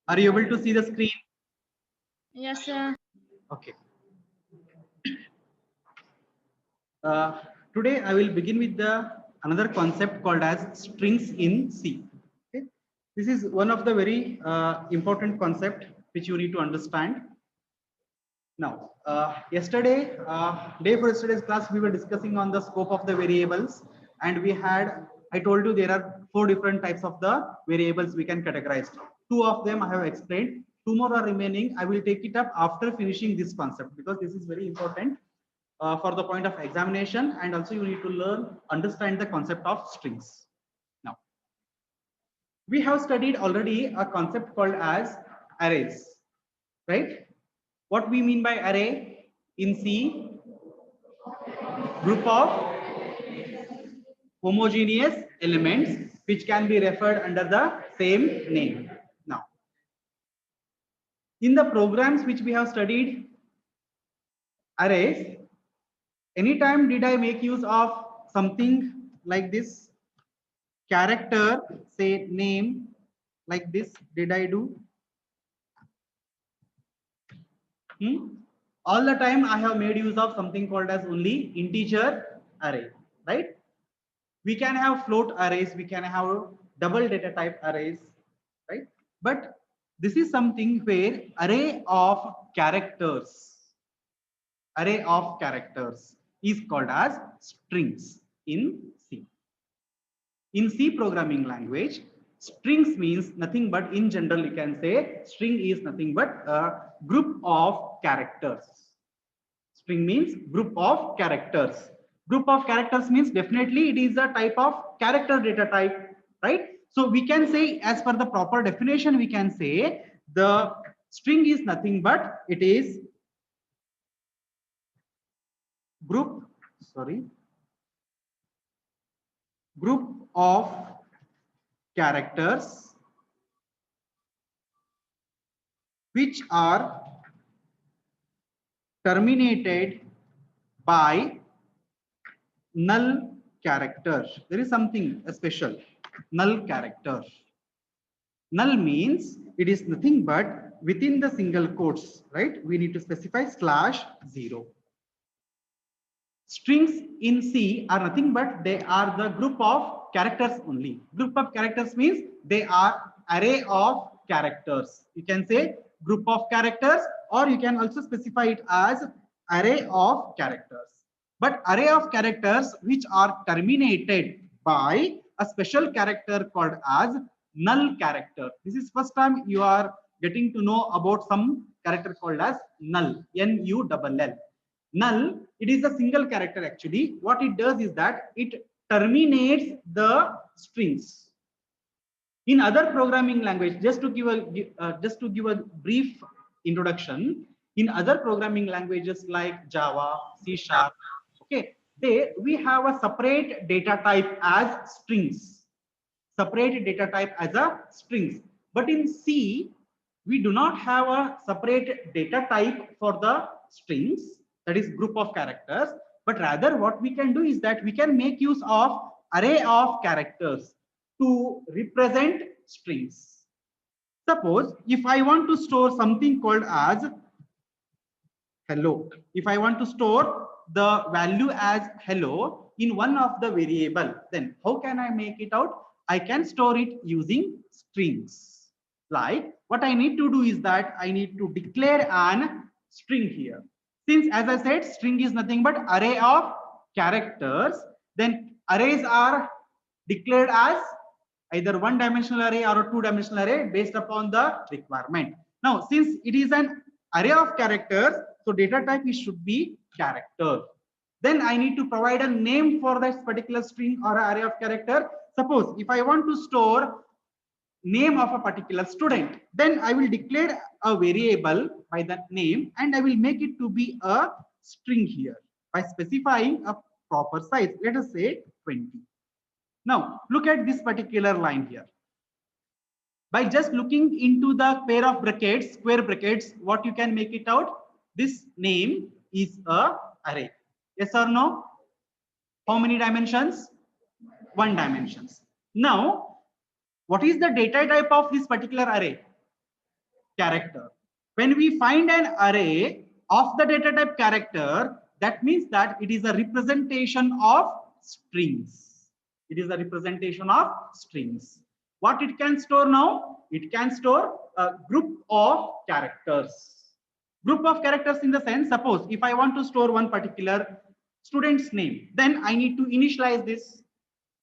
Are you able to see the screen? Yes, sir. Okay. Uh, Today I will begin with the another concept called as strings in C. Okay. This is one of the very important concept which you need to understand. Now, yesterday, day for yesterday's class, we were discussing on the scope of the variables, and I told you there are 4 different types of the variables we can categorize. 2 of them I have explained. 2 more are remaining. I will take it up after finishing this concept because this is very important for the point of examination, and also you need to understand the concept of strings. Now, we have studied already a concept called as arrays, right? What we mean by array in C, group of homogeneous elements which can be referred under the same name. Now, in the programs which we have studied arrays, anytime did I make use of something like this character, say name, like this, did I do? All the time I have made use of something called as only integer array, right? We can have float arrays, we can have double data type arrays, right? But this is something where array of characters is called as strings in C. In C programming language, strings means nothing but, in general, you can say string is nothing but a group of characters. String means group of characters. Group of characters means definitely it is a type of character data type, right? So we can say, as per the proper definition, we can say the string is nothing but it is group, group of characters which are terminated by null character. There is something special. Null character. Null means it is nothing but within the single quotes, right? We need to specify /0. Strings in C are nothing but they are the group of characters only. Group of characters means they are array of characters. You can say group of characters, or you can also specify it as array of characters. But array of characters which are terminated by a special character called as null character. This is first time you are getting to know about some character called as null, N-U-L-L. Null, it is a single character actually. What it does is that it terminates the strings. In other programming language, just to give a brief introduction, in other programming languages like Java, C Sharp, okay, we have a separate data type as strings. Separate data type as a strings. But in C, we do not have a separate data type for the strings, that is group of characters, but rather what we can do is that we can make use of array of characters to represent strings. Suppose if I want to store something called as hello, if I want to store the value as hello in one of the variable, then how can I make it out? I can store it using strings. Like what I need to do is that I need to declare an string here. Since, as I said, string is nothing but array of characters, then arrays are declared as either one-dimensional array or a two-dimensional array based upon the requirement. Now, since it is an array of characters, so data type should be character. Then I need to provide a name for this particular string or array of character. Suppose if I want to store name of a particular student, then I will declare a variable by that name and I will make it to be a string here by specifying a proper size. Let us say 20. Now look at this particular line here. By just looking into the pair of brackets, square brackets, what you can make it out? This name is a array. Yes or no? How many dimensions? 1 dimensions. Now, what is the data type of this particular array? character. When we find an array of the data type character, that means that it is a representation of strings. It is a representation of strings. What it can store now? It can store a group of characters. Group of characters in the sense, suppose if I want to store one particular student's name, then I need to initialize this.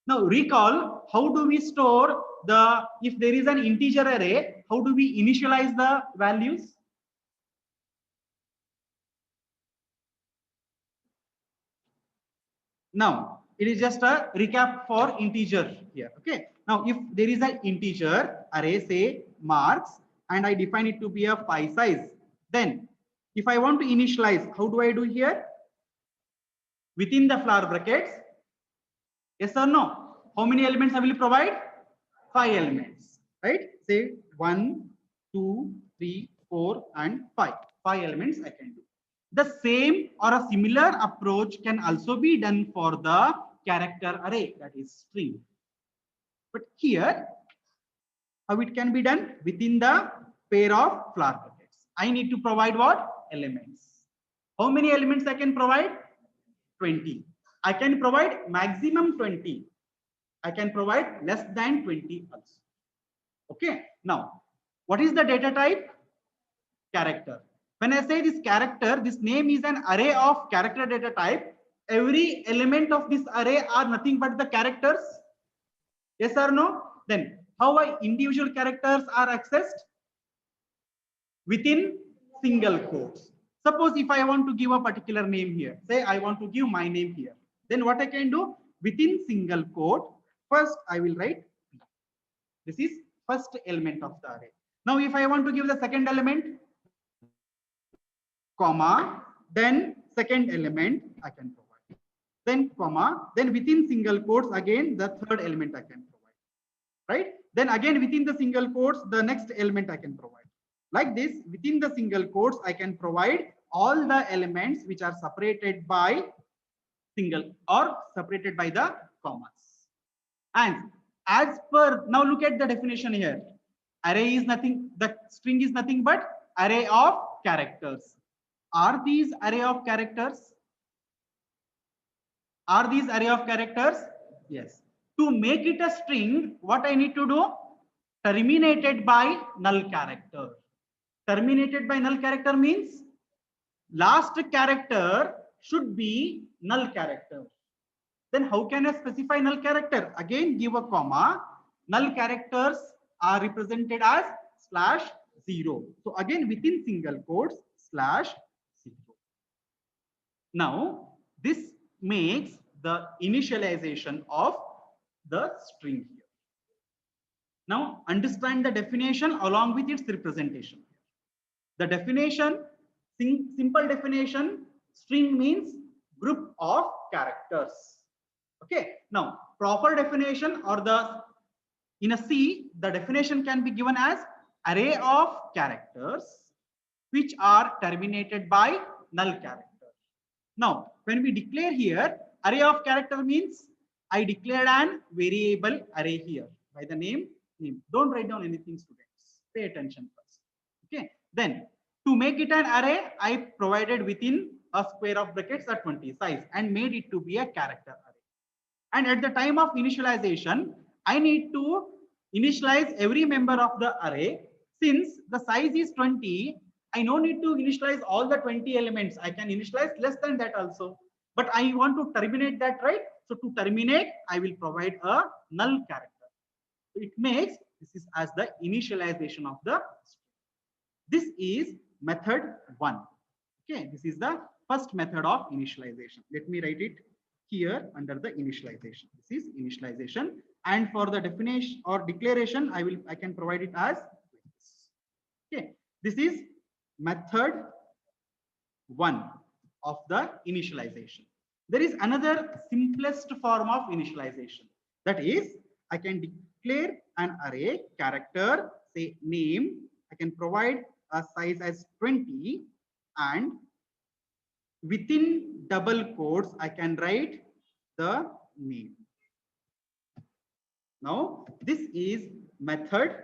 Now recall, how do we store the, if there is an integer array, how do we initialize the values? Now it is just a recap for integer here. Okay. Now if there is an integer array, say marks, and I define it to be a 5 size, then if I want to initialize, how do I do here? Within the flower brackets, yes or no? How many elements I will provide? 5 elements, right? Say 1, 2, 3, 4, and 5. 5 elements I can do. The same or a similar approach can also be done for the character array, that is string. But here, how it can be done? Within the pair of flower brackets, I need to provide what? Elements. How many elements I can provide? 20. I can provide maximum 20. I can provide less than 20 also. Okay. Now, what is the data type? Character. When I say this character, this name is an array of character data type. Every element of this array are nothing but the characters. Yes or no? Then how individual characters are accessed? Within single quotes. Suppose if I want to give a particular name here, say I want to give my name here, then what I can do? Within single quote, first I will write P. This is first element of the array. Now if I want to give the second element, comma, then second element I can provide. Then comma, then within single quotes again the third element I can provide. Right? Then again within the single quotes the next element I can provide. Like this, within the single quotes I can provide all the elements which are separated by single or separated by the commas. And as per, now look at the definition here. Array is nothing, the string is nothing but array of characters. Are these array of characters? Are these array of characters? Yes. To make it a string, what I need to do? Terminated by null character. Terminated by null character means last character should be null character. Then how can I specify null character? Again, give a comma. Null characters are represented as /0. So again, within single quotes /0. Now, this makes the initialization of the string here. Now, understand the definition along with its representation. The definition, simple definition, string means group of characters. Okay. Now, proper definition or the in a C, the definition can be given as array of characters which are terminated by null character. Now, when we declare here, array of character means I declared an variable array here by the name. Don't write down anything, students. Pay attention first. Okay. Then to make it an array, I provided within a square of brackets a 20 size and made it to be a character array. And at the time of initialization, I need to initialize every member of the array. Since the size is 20, I no need to initialize all the 20 elements. I can initialize less than that also. But I want to terminate that, right? So to terminate, I will provide a null character. It makes this is as the initialization of the string. This is method 1. Okay, this is the first method of initialization. Let me write it here under the initialization. This is initialization, and for the definition or declaration, I can provide it as this. Okay, this is method 1 of the initialization. There is another simplest form of initialization. That is, I can declare an array character, say name. I can provide a size as 20, and within double quotes, I can write the name. Now, this is method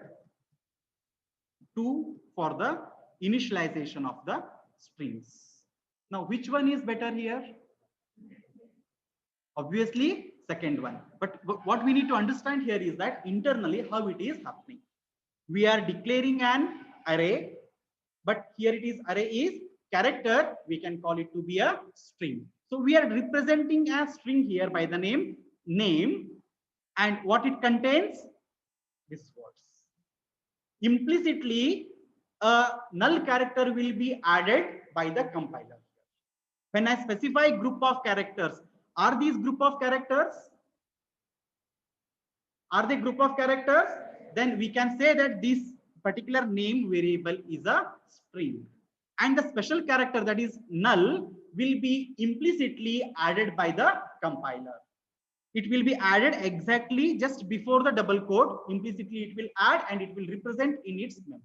2 for the initialization of the strings. Now, which one is better here? Obviously, second one. But what we need to understand here is that internally how it is happening. We are declaring an array, but here it is array is character. We can call it to be a string. So we are representing a string here by the name, and what it contains? These words. Implicitly, a null character will be added by the compiler. When I specify group of characters, are these group of characters? Are they group of characters? Then we can say that this particular name variable is a string. And the special character, that is null, will be implicitly added by the compiler. It will be added exactly just before the double quote. Implicitly it will add and it will represent in its memory.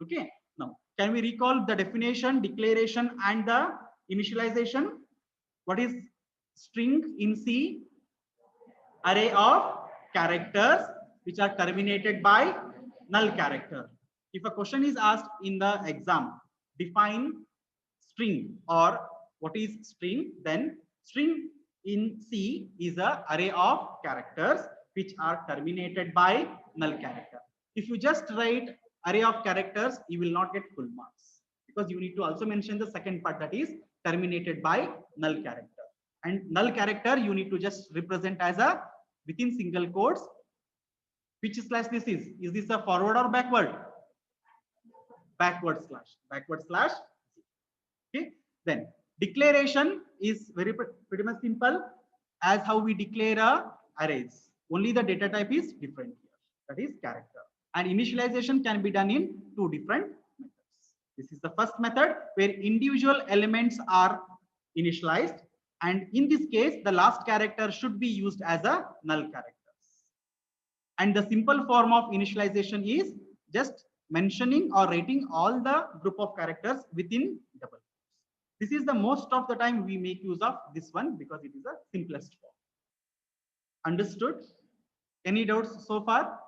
Okay. Now, can we recall the definition, declaration, and the initialization? What is string in C? Array of characters which are terminated by null character. If a question is asked in the exam, define string or what is string, then string in C is an array of characters which are terminated by null character. If you just write array of characters, you will not get full marks because you need to also mention the second part, that is terminated by null character. And null character you need to just represent as a within single quotes. Which slash this is? Is this a forward or backward? Backward slash. Okay. Then declaration is pretty much simple as how we declare arrays. Only the data type is different here. That is character. And initialization can be done in two different methods. This is the first method where individual elements are initialized. And in this case, the last character should be used as a null character. And the simple form of initialization is just mentioning or writing all the group of characters within double quotes. This is the most of the time we make use of this one because it is the simplest form. Understood? Any doubts so far?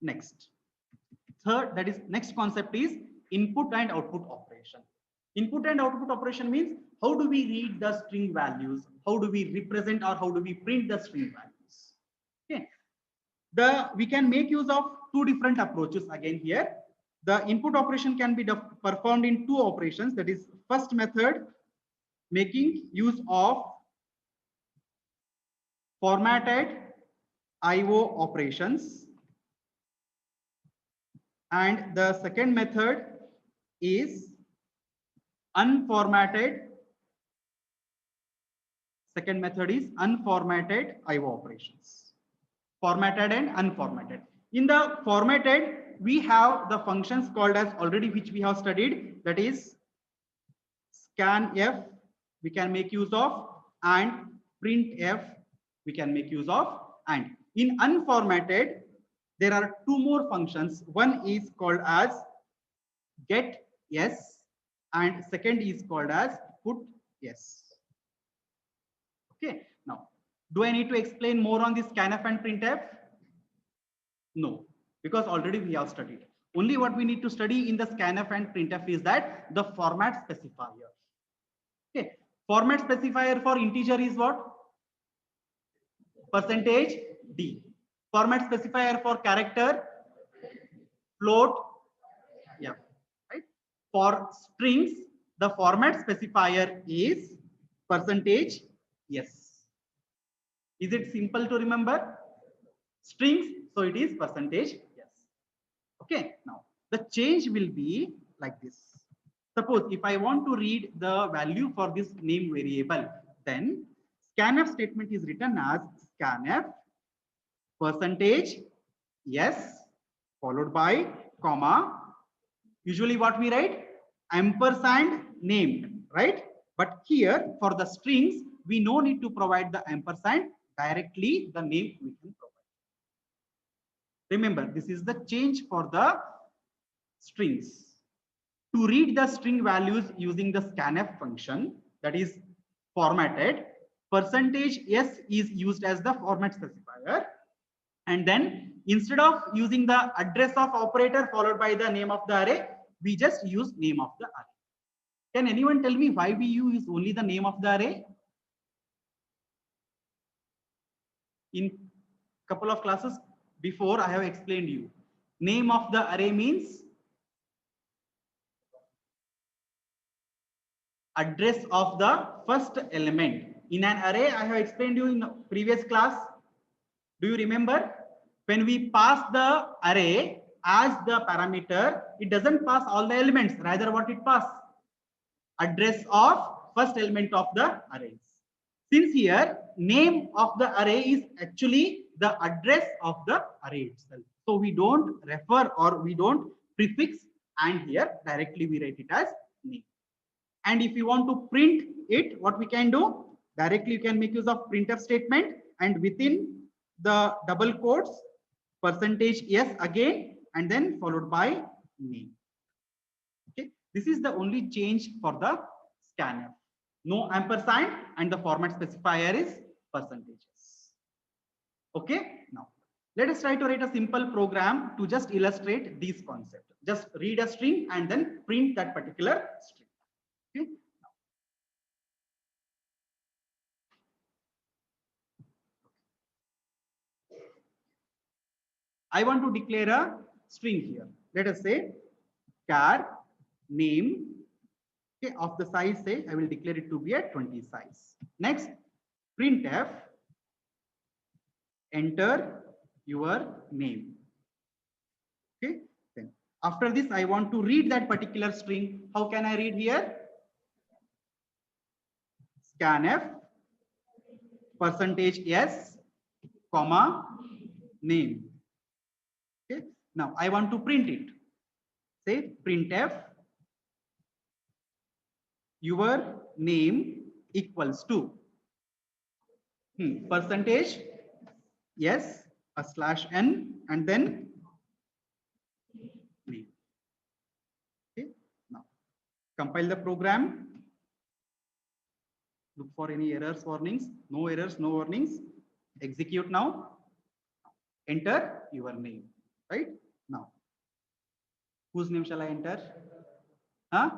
Next. Third, that is next concept is input and output operation. Input and output operation means how do we read the string values? How do we represent or how do we print the string values? Okay. We can make use of two different approaches again here. The input operation can be performed in two operations. That is first method, making use of formatted IO operations. And the second method is unformatted. Second method is unformatted IO operations. Formatted and unformatted. In the formatted, we have the functions called as already which we have studied, that is scanf we can make use of, and printf we can make use of. And in unformatted, there are two more functions. One is called as get yes and second is called as put yes. Okay. Now, do I need to explain more on this scanf and printf? No, because already we have studied. Only what we need to study in the scanf and printf is that the format specifier. Okay, format specifier for integer is what? %d. Format specifier for character, float. Yeah, right. For strings, the format specifier is %yes. Is it simple to remember? Strings, so it is %yes. Okay, now the change will be like this. Suppose if I want to read the value for this name variable, then scanf statement is written as scanf %yes followed by comma. Usually what we write? Ampersand named, right? But here for the strings, we no need to provide the ampersand. Directly the name we can provide. Remember, this is the change for the strings. To read the string values using the scanf function, that is formatted, %s is used as the format specifier, and then Instead of using the address of operator followed by the name of the array, we just use name of the array. Can anyone tell me why we use only the name of the array? In couple of classes before, I have explained you. Name of the array means address of the first element. In an array, I have explained you in previous class. Do you remember? When we pass the array as the parameter, it doesn't pass all the elements. Rather, what it passes? Address of first element of the arrays. Since here, name of the array is actually the address of the array itself. So we don't refer or we don't prefix, and here directly we write it as name. And if you want to print it, what we can do? Directly you can make use of printf statement, and within the double quotes, percentage yes again, and then followed by name. Okay, this is the only change for the scanf. No ampersand, and the format specifier is percentages. Okay, now let us try to write a simple program to just illustrate this concept. Just read a string and then print that particular string. Okay. I want to declare a string here. Let us say char name, okay, of the size, say I will declare it to be a 20 size. Next, printf enter your name. Okay, then after this I want to read that particular string. How can I read here? Scanf percentage yes comma name. Okay, now I want to print it. Say printf your name equals to percentage yes a slash n and then name. Okay, now compile the program. Look for any errors, warnings. No errors, no warnings. Execute now. Enter your name. Right now, whose name shall I enter? Huh?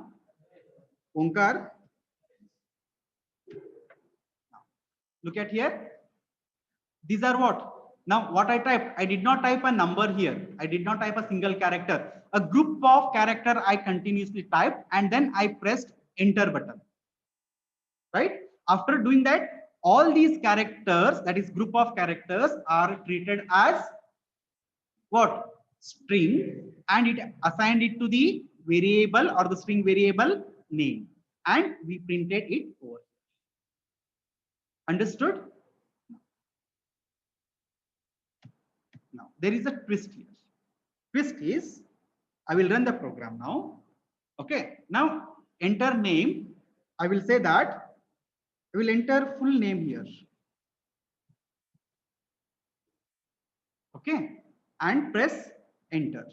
Onkar. Now, look at here. These are what? Now, what I typed, I did not type a number here. I did not type a single character. A group of character I continuously typed, and then I pressed enter button. Right? After doing that, all these characters, that is group of characters, are treated as what? String, and it assigned it to the variable or the string variable name, and we printed it over. Understood? Now there is a twist here. Twist is, I will run the program now. Okay, now enter name. I will say that I will enter full name here. Okay, and press enter.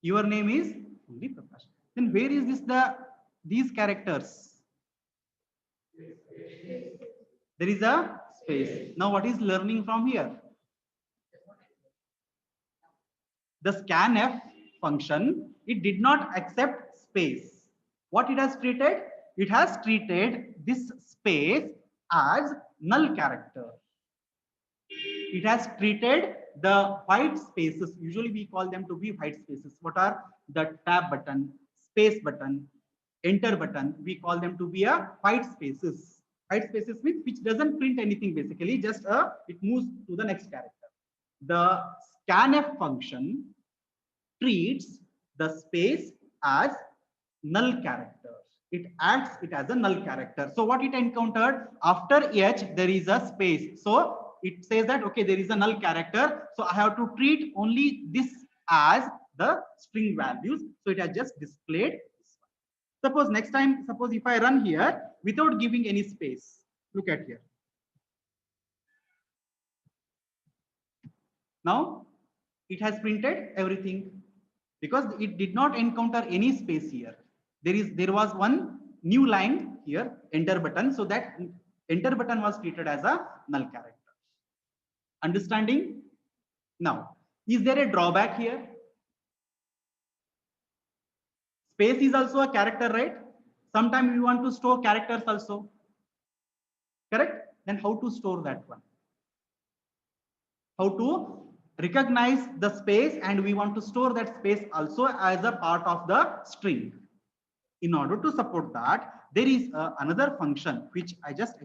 Your name is only Prakash. Then where is these characters? There is a space. Now what is learning from here? The scanf function, it did not accept space. What it has treated? It has treated this space as null character. It has treated the white spaces, usually we call them to be white spaces. What are the tab button, space button, enter button? We call them to be a white spaces. White spaces means which doesn't print anything, basically, just it moves to the next character. The scanf function treats the space as null character. It acts it as a null character. So what it encountered, after h there is a space. So it says that, okay, there is a null character. So I have to treat only this as the string values. So it has just displayed this one. Suppose next time, suppose if I run here without giving any space, look at here. Now it has printed everything because it did not encounter any space here. There was one new line here, enter button. So that enter button was treated as a null character. Understanding? Now, is there a drawback here? Space is also a character, right? Sometimes we want to store characters also. Correct? Then how to store that one? How to recognize the space, and we want to store that space also as a part of the string. In order to support that, there is another function which I just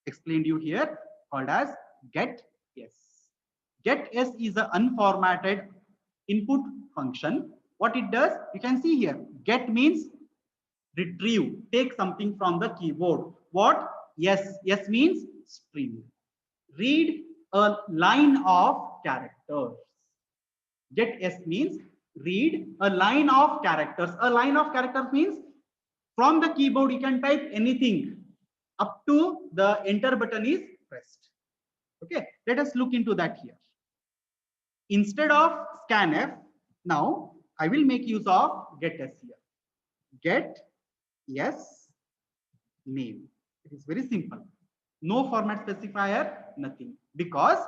explained you here, called as get s. Get s is an unformatted input function. What it does, you can see here. Get means retrieve, take something from the keyboard. What? Yes, yes means string. Read a line of characters. Get s means read a line of characters. A line of characters means from the keyboard you can type anything up to the enter button is pressed. Okay, let us look into that here. Instead of scanf, now I will make use of get s here. Get yes name. It is very simple. No format specifier, nothing, because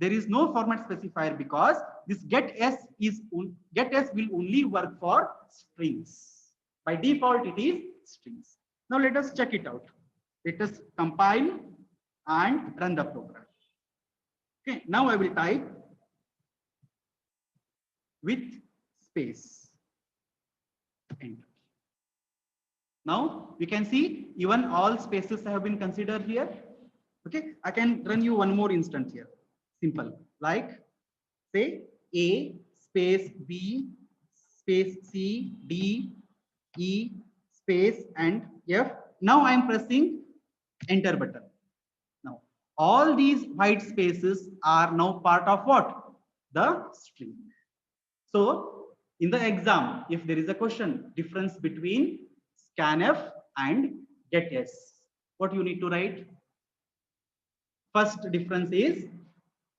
there is no format specifier, because this get s will only work for strings. By default it is strings. Now let us check it out. Let us compile and run the program. Okay, now I will type with space, enter. Now we can see even all spaces have been considered here. Okay, I can run you one more instance here. Simple, like say A space B space C D E space and F. Now I am pressing enter button. Now all these white spaces are now part of what? The string. So in the exam, if there is a question, difference between scanf and getS, what you need to write? First difference is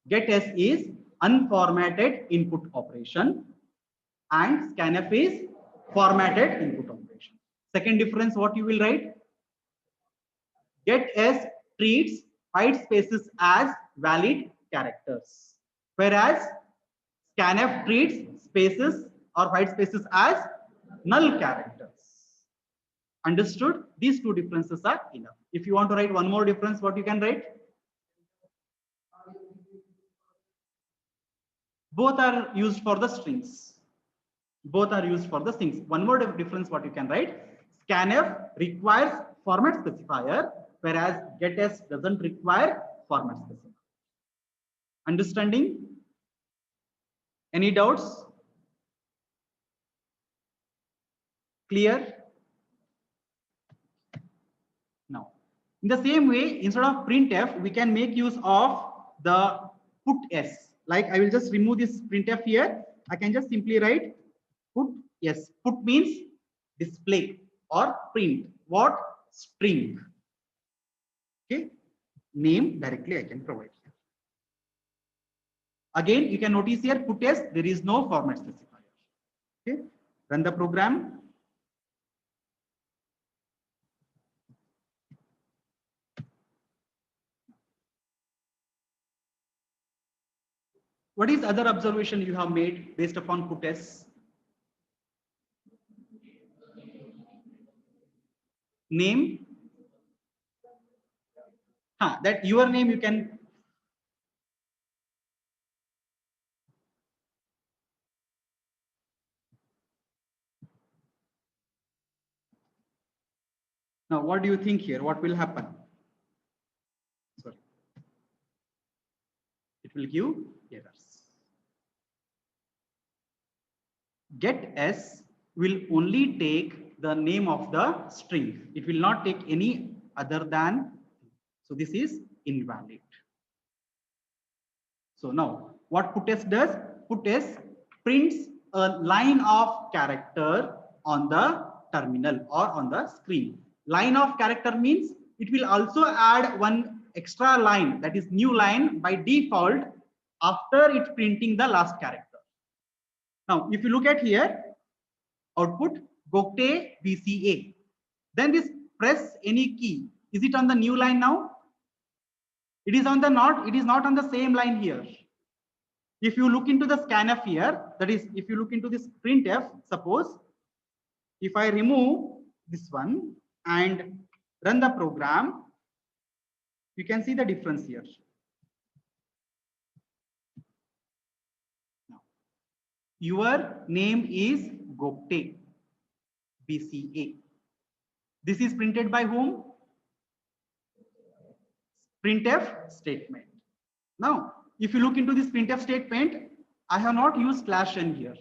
getS is unformatted input operation and scanf is formatted input operation. Second difference, what you will write? getS treats white spaces as valid characters, whereas scanf treats spaces or white spaces as null characters. Understood? These two differences are enough. If you want to write one more difference, what you can write? Both are used for the strings. Both are used for the strings. One more difference, what you can write? Scanf requires format specifier, whereas getS doesn't require format specifier. Understanding? Any doubts? Clear? Now, in the same way, instead of printf, we can make use of the put s. Like I will just remove this printf here. I can just simply write put s. Put means display or print. What? String. Okay. Name directly I can provide here. Again, you can notice here put s, there is no format specifier. Okay. Run the program. What is other observation you have made based upon put s? Name. That your name you can. Now, what do you think here? What will happen? Sorry. It will give errors. getS will only take the name of the string. It will not take any other than. So this is invalid. So now what putS does? PutS prints a line of character on the terminal or on the screen. Line of character means it will also add one extra line, that is new line by default after it printing the last character. Now, if you look at here, output Gokte BCA. Then this press any key. Is it on the new line now? It is on the not. It is not on the same line here. If you look into the scanf here, that is, if you look into this printf, suppose if I remove this one and run the program, you can see the difference here. Now, your name is Gopte, BCA. This is printed by whom? Printf statement. Now, if you look into this printf statement, I have not used /n here.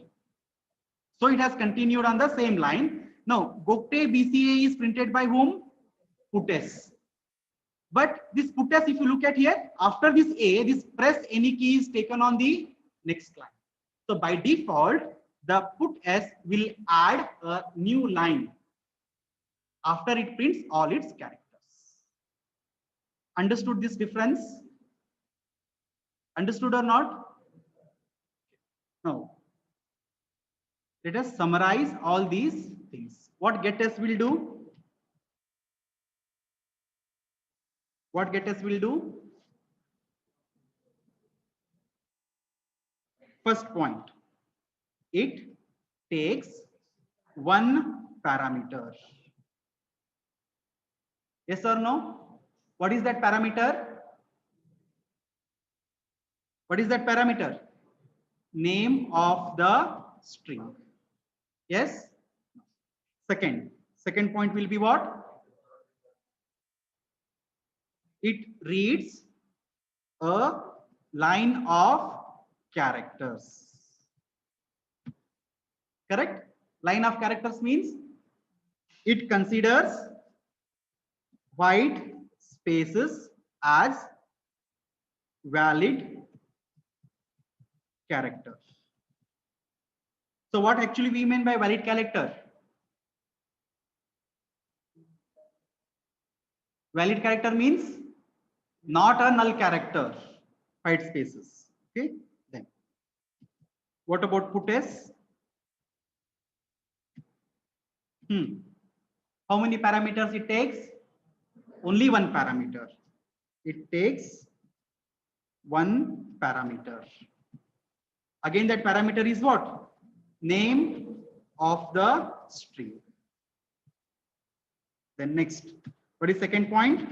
So it has continued on the same line. Now, Gopte BCA is printed by whom? Putes. But this putes, if you look at here, after this A, this press any key is taken on the next line. So by default, the put_s will add a new line after it prints all its characters. Understood this difference? Understood or not? Now, let us summarize all these things. What getS will do? What getS will do? First point, it takes one parameter. Yes or no? What is that parameter? What is that parameter? Name of the string. Yes? Second point will be what? It reads a line of characters. Correct? Line of characters means it considers white spaces as valid characters. So what actually we mean by valid character? Valid character means not a null character, white spaces. Okay, then what about putes? How many parameters it takes? Only one parameter. It takes one parameter. Again, that parameter is what? Name of the string. Then next, what is second point?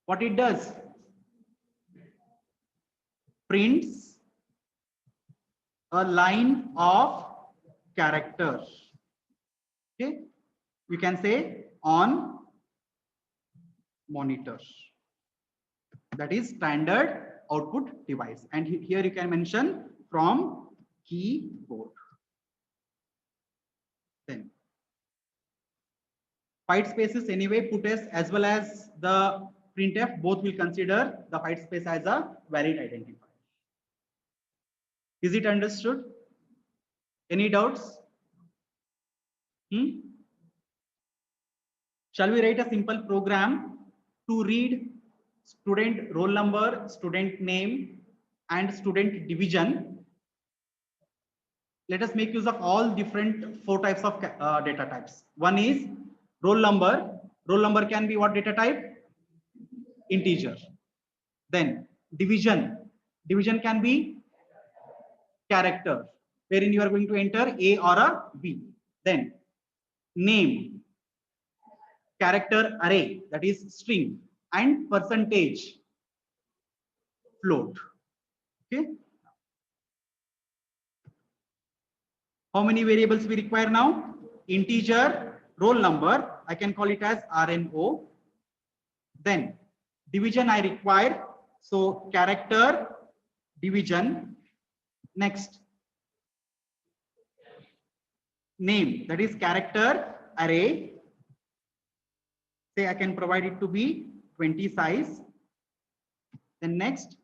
What it does? Prints a line of characters. Okay, you can say on monitor. That is standard output device. And here you can mention from keyboard. Then white spaces anyway, putes as well as the printf both will consider the white space as a valid identifier. Is it understood? Any doubts? Shall we write a simple program to read student roll number, student name, and student division? Let us make use of all different 4 types of data types. One is roll number. Roll number can be what data type? Integer. Then division. Division can be character, wherein you are going to enter A or a B. Then name, character array, that is string, and percentage, float. Okay. How many variables we require now? Integer, roll number, I can call it as RNO. Then division I require, so character, division. Next, name, that is character array. Say I can provide it to be 20 size. Then next,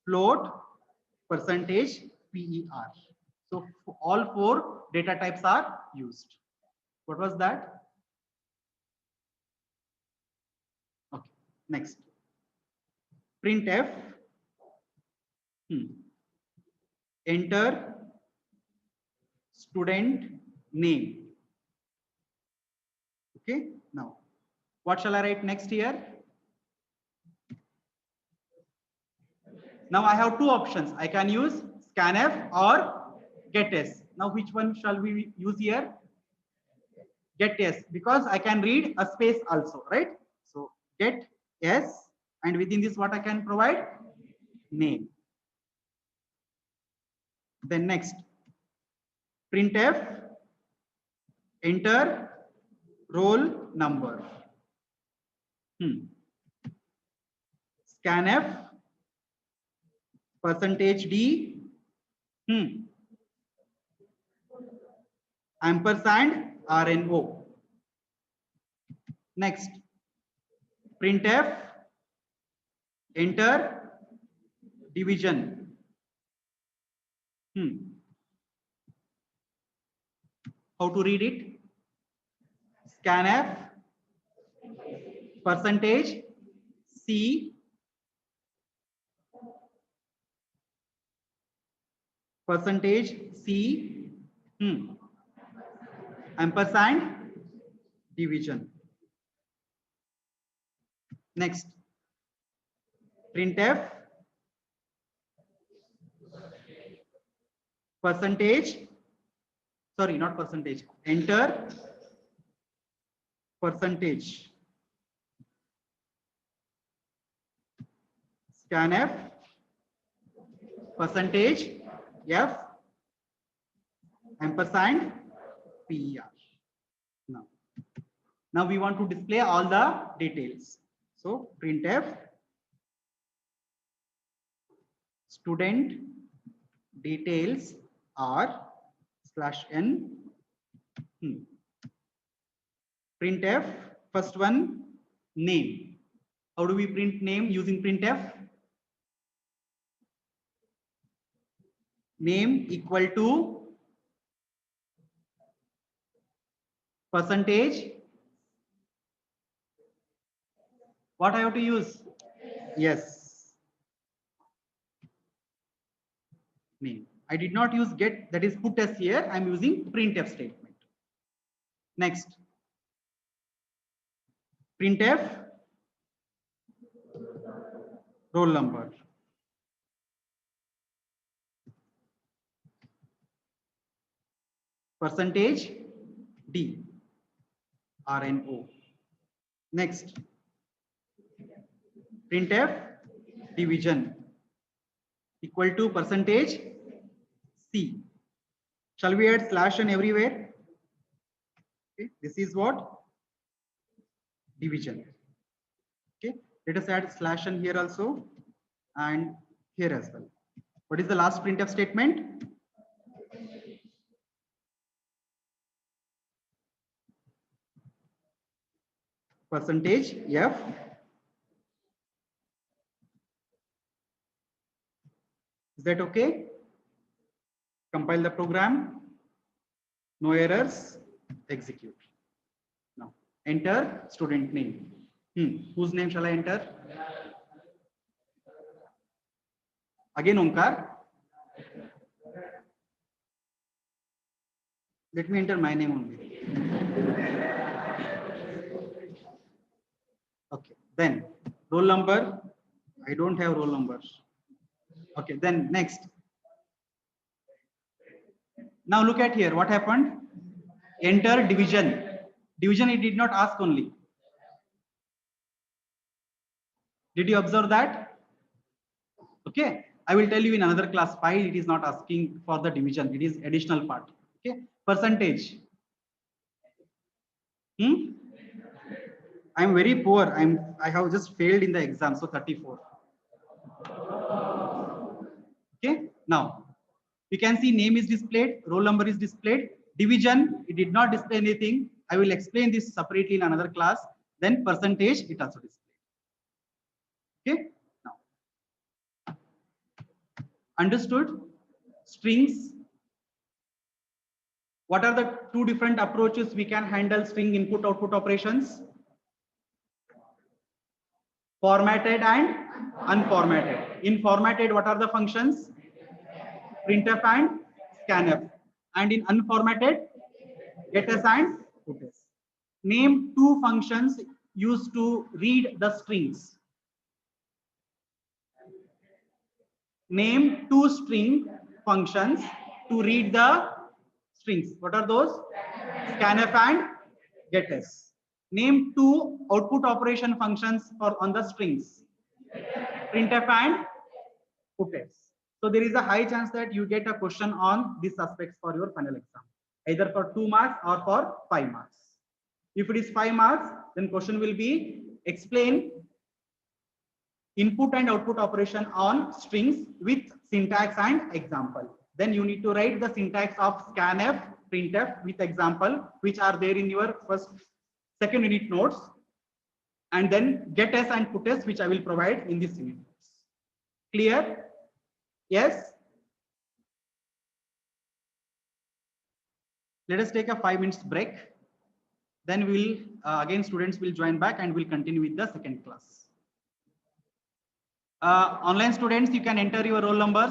float, percentage, PER. So all 4 data types are used. What was that? Okay, next. Printf. Enter student name. Okay, now what shall I write next here? Now I have two options. I can use scanf or getS. Now which one shall we use here? GetS, because I can read a space also, right? So getS, and within this what I can provide? Name. Then next, printf, enter roll number. Scanf, %d, ampersand RNO. Next, printf, enter division. How to read it? Scanf, %C, %C, ampersand division. Next, printf, percentage, sorry, not percentage, enter percentage. Scanf, %F, ampersand PER. Now we want to display all the details. So printf, student details are /n. Printf, first one, name. How do we print name using printf? Name equal to %. What I have to use? Yes, name. I did not use get, that is put as here. I am using printf statement. Next, printf, roll number. %D, RNO. Next, printf, division equal to %C. Shall we add /n everywhere? Okay, this is what? Division. Okay, let us add /n here also and here as well. What is the last printf statement? %F. Is that okay? Compile the program. No errors. Execute. Now enter student name. Whose name shall I enter? Again Omkar. Let me enter my name only. Okay, then roll number. I don't have roll numbers. Okay, then next. Now look at here. What happened? Enter division. Division it did not ask only. Did you observe that? Okay, I will tell you in another class why it is not asking for the division. It is additional part. Okay, %. I am very poor. I have just failed in the exam, so 34. Okay, now you can see name is displayed, roll number is displayed. Division, it did not display anything. I will explain this separately in another class. Then %, it also displayed. Okay, now understood? Strings. What are the two different approaches we can handle string input output operations? Formatted and unformatted. In formatted, what are the functions? Printf and scanf. And in unformatted, getS and putS. Name two functions used to read the strings. Name two string functions to read the strings. What are those? Scanf and getS. Name two output operation functions for on the strings. Printf and putS. So there is a high chance that you get a question on these aspects for your final exam, either for 2 marks or for 5 marks. If it is 5 marks, then question will be explain input and output operation on strings with syntax and example. Then you need to write the syntax of scanf, printf with example, which are there in your second unit notes, and then getS and putS, which I will provide in this unit notes. Clear? Yes. Let us take a 5 minutes break. Then we'll again students will join back and we'll continue with the second class. Online students, you can enter your roll numbers.